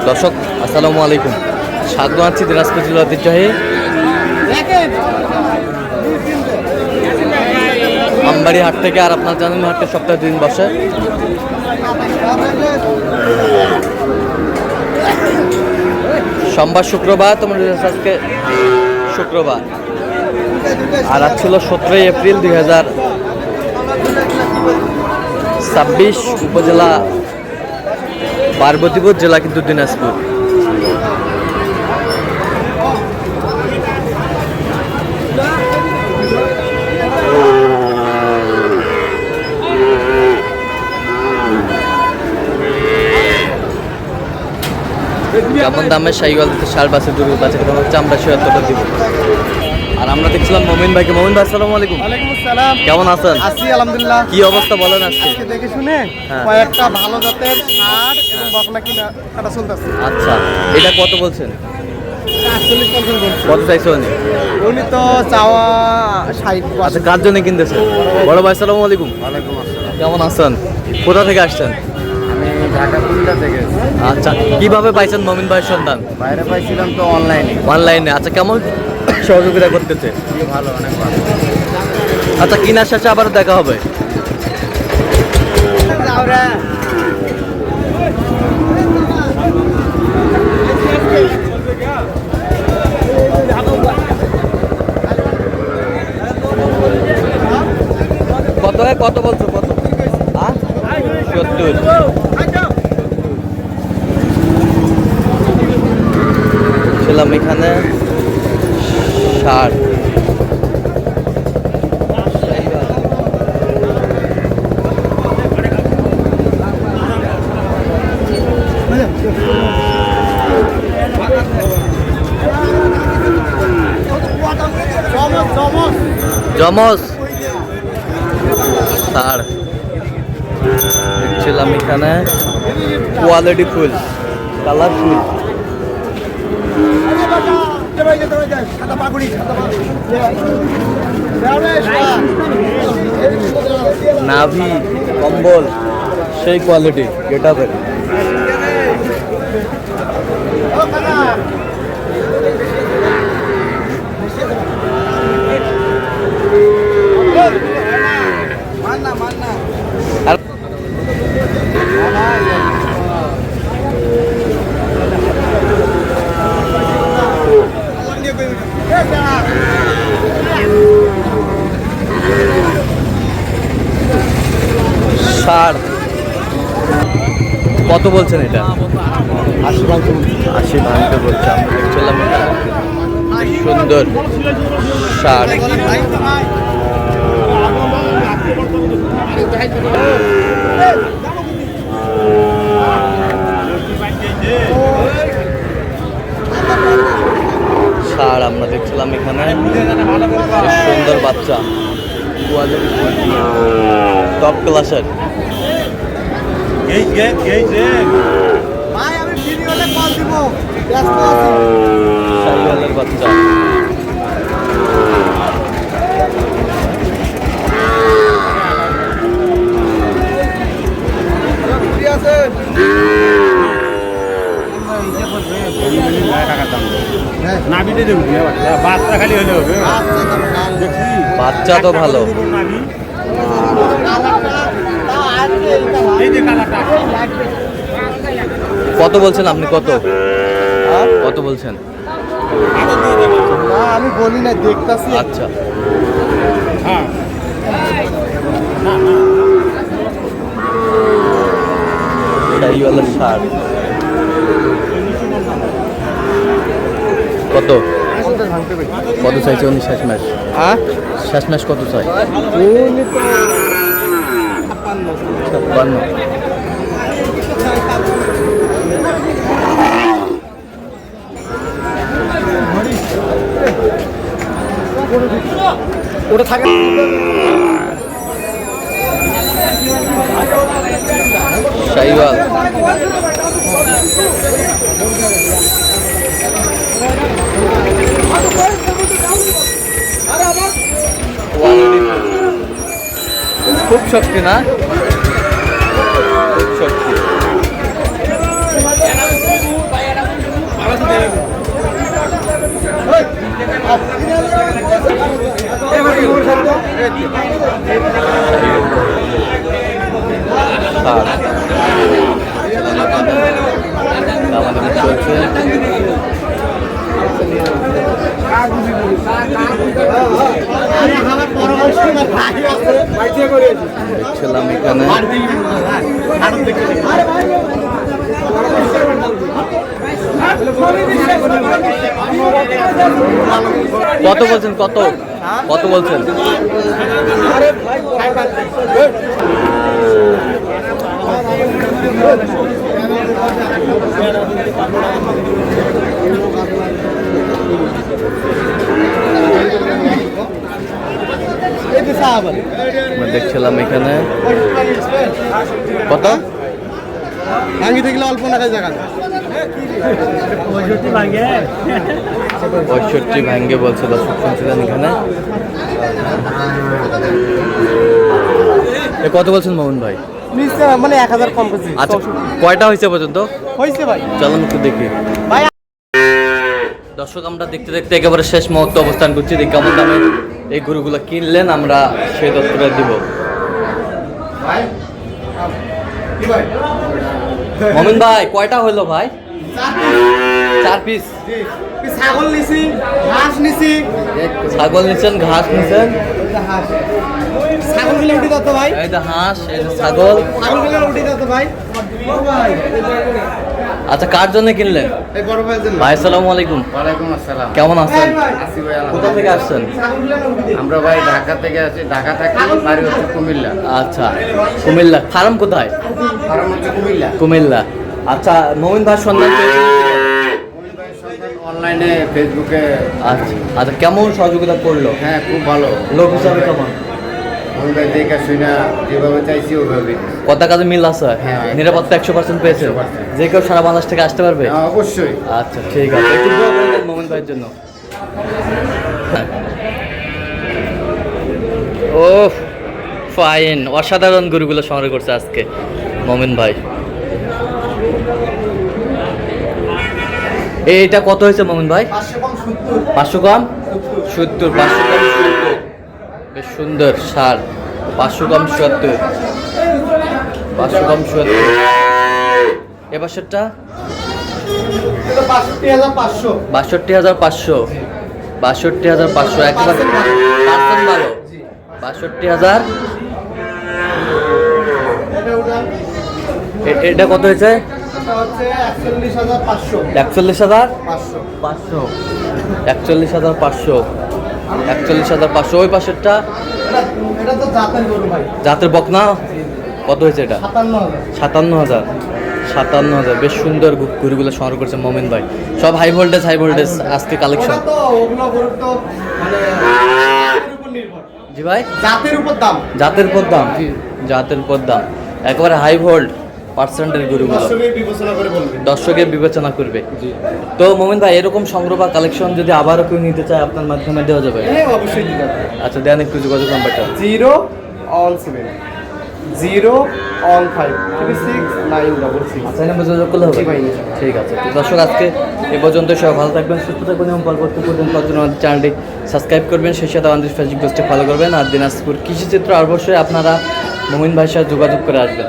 দর্শক আসসালামু আলাইকুম, স্বাগত আছি দিনাজপুর জেলার ঐতিহ্যবাহী আমবাড়ি হাট থেকে। আর আপনার জানেন হাটে সপ্তাহে 2 দিন বসে। সোমবার শুক্রবার, তোমার আজকে শুক্রবার, আর আজ ছিল 17 এপ্রিল 2026। উপজেলা পার্বতীপুর, জেলা কিন্তু দিনাজপুর। কেমন দামে শাহিওয়াল দিতে 5.5 দুটো আছে, কেমন হচ্ছে আমরা 76 দিব। আর আমরা দেখছিলাম মমিন ভাইকে। মমিন ভাই আসসালামু আলাইকুম। ওয়ালাইকুম আসসালাম। কেমন আছেন? আছি আলহামদুলিল্লাহ। কি অবস্থা বলেন আজকে? দেখে শুনে হ্যাঁ। কয়েকটা ভালো জাতের ষাঁড় এবং বকনা কিনা কাটা চলতেছে। আচ্ছা, এটা কত বলছেন? 48-50 বলছে। কত চাইছো উনি? উনি তো চাওয়া 60। আচ্ছা, কার জন্য কিনতেছে? বড় ভাই আসসালামু আলাইকুম। ওয়ালাইকুম আসসালাম। কেমন আছেন? কোথা থেকে আসছেন? আমি ঢাকা কুমিল্লা থেকে। আচ্ছা, কিভাবে পাইছেন মমিন ভাইয়ের সন্ধান? বাইরে পাইছিলাম তো অনলাইনে। অনলাইনে। আচ্ছা, কেমন সহযোগিতা করতেছে? ভালো, অনেক ভালো। আচ্ছা, কিনার শেষে আবার দেখা হবে। কত বলছো? কত? 70। ছিলাম এখানে 60। জমস 60 ছিলাম এখানে। Quality full, colourful. নাভি, কম্বল সেই কোয়ালিটি, গেটআপের। ষাট। কত বলছেন এটা? 80 ভাঙতে। 80 ভাঙতে বলছে। আমরা দেখছিলাম সুন্দর 60। ষাড় আমরা দেখছিলাম এখানে। সুন্দর বাচ্চা, টপ ক্লাসের। শাহিওয়ালের বাচ্চা। বাচ্চা তো ভালো। কত বলছেন আপনি? কত কত বলছেন? আমি বলি না, দেখতাছি। আচ্ছা, শাহিওয়ালের 60। কত কত চাইছে উনি শেষ ম্যাচ? শেষ ম্যাচ কত চাই? 56। ওটা থাকে। শাহিওয়াল। খুব শক্তি না, খুব শক্তি। চলছে। দেখছিলাম এখানে কত বলছেন, কত কত বলছেন? আমরা দেখছিলাম এখানে কত ভাঙি থাকলে অল্প টাকায় জায়গা 65 ভাঙ্গে বলছে, দর্শক শুনছিলেন এখানে। কত বলছেন মোহন ভাই? মানে 1000 কম করছি। আচ্ছা, কয়টা হয়েছে পর্যন্ত? হয়েছে ভাই, চলুন একটু দেখি। ভাই দর্শক আমরা দেখতে দেখতে একেবারে শেষ মুহূর্তে অবস্থান করছি। দেখি কেমন দামে এই গরুগুলো কিনলেন, আমরা সেই তথ্যটা দিব। মোমিন ভাই কয়টা হইলো ভাই? 4 পিস। ছাগল নিছি, ঘাস নিছি। ছাগল নিছেন, ঘাস নিছেন। ছাগল গুলো উঠে দাও তো ভাই। এই যে হাঁস, এই যে ছাগল। ছাগল গুলো উঠে দাও তো ভাই। আচ্ছা, কার জন্য কিনলেন? এই বড় ভাইয়ের জন্য। ভাই আসসালামু আলাইকুম। ওয়ালাইকুম আসসালাম। কেমন আছেন? আসি ভাই, কোথা থেকে আসছেন? আমরা ভাই ঢাকা থেকে আছি। ঢাকা থাকি, বাড়ি হচ্ছে কুমিল্লা। আচ্ছা, কুমিল্লা। ফার্ম কোথায়? ফার্ম হচ্ছে কুমিল্লা। কুমিল্লা। আচ্ছা, মোমিন ভাই সন্ধান পেয়েছেন? অনলাইনে ফেসবুকে। আচ্ছা আচ্ছা, কেমন সহযোগিতা করলো? হ্যাঁ, খুব ভালো। লোক হিসাবে কেমন? মোহন ভাই দেখে শুনে যেভাবে চাইছি ওইভাবে। কথা কাজে মিল আছে? হ্যাঁ। নিরাপত্তা 100% পেয়েছে? 100%। যে কেউ সারা বাংলাদেশ থেকে আসতে পারবে? হ্যাঁ, অবশ্যই। আচ্ছা ঠিক আছে, একটু দোয়া করে দেন মোমিন ভাইয়ের জন্য। ও ফাইন, অসাধারণ গরুগুলো সংগ্রহ করছে আজকে মোমিন ভাই। এইটা কত হয়েছে মোমিন ভাই? 500 কম 70। 500 কম 70, বেশ সুন্দর সার। 500 কম 70, 500 কম 70। এবার সেটা 62,500। 62,500, 62,500 একবার পার্সেন্ট ভালো। 62,000। এটা কত হয়েছে? এটা হচ্ছে 41,500। 41,500, 41,500, 41,500। ওই পাশেরটা এটা তো জাতের গরু ভাই। জাতের বকনা। কত হয়েছে এটা? 57,000। 57,000। বেশ সুন্দর গরুগুলো সংগ্রহ করছে মোমিন ভাই। সব হাই ভোল্টেজ আজকে কালেকশন। ওটা তো ওগুলো গরুর তো মানে জাতের উপর নির্ভর। জি ভাই, জাতের উপর দাম। জাতের পর দাম। জাতের পর দাম, একেবারে হাই ভোল্ট পার্সেন্টের গরুগুলো দর্শকের বিবেচনা করে বলবে। দর্শকের বিবেচনা করবে। তো মোমিন ভাই, এরকম সংগ্রহ বা কালেকশন যদি আবারও কেউ নিতে চায় আপনার মাধ্যমে দেওয়া যাবে? হ্যাঁ, অবশ্যই দিতে হবে। আচ্ছা, দেন একটু যোগাযোগ নাম্বারটা। 017 015 36 আচ্ছা, এই নাম্বার যোগাযোগ করলে হবে? জি ভাই। ঠিক আছে। তো দর্শক, আজকে এ পর্যন্ত সবাই ভালো থাকবেন, সুস্থ থাকবেন এবং পরবর্তী পর্যন্ত আমাদের চ্যানেলটি সাবস্ক্রাইব করবেন, সেই সাথে আমাদের ফেসবুক পেজটি ফলো করবেন। আর দিনাজপুর কৃষিচিত্র অবশ্যই আপনারা মোমিন ভাইয়ের সাথে যোগাযোগ করে আসবেন।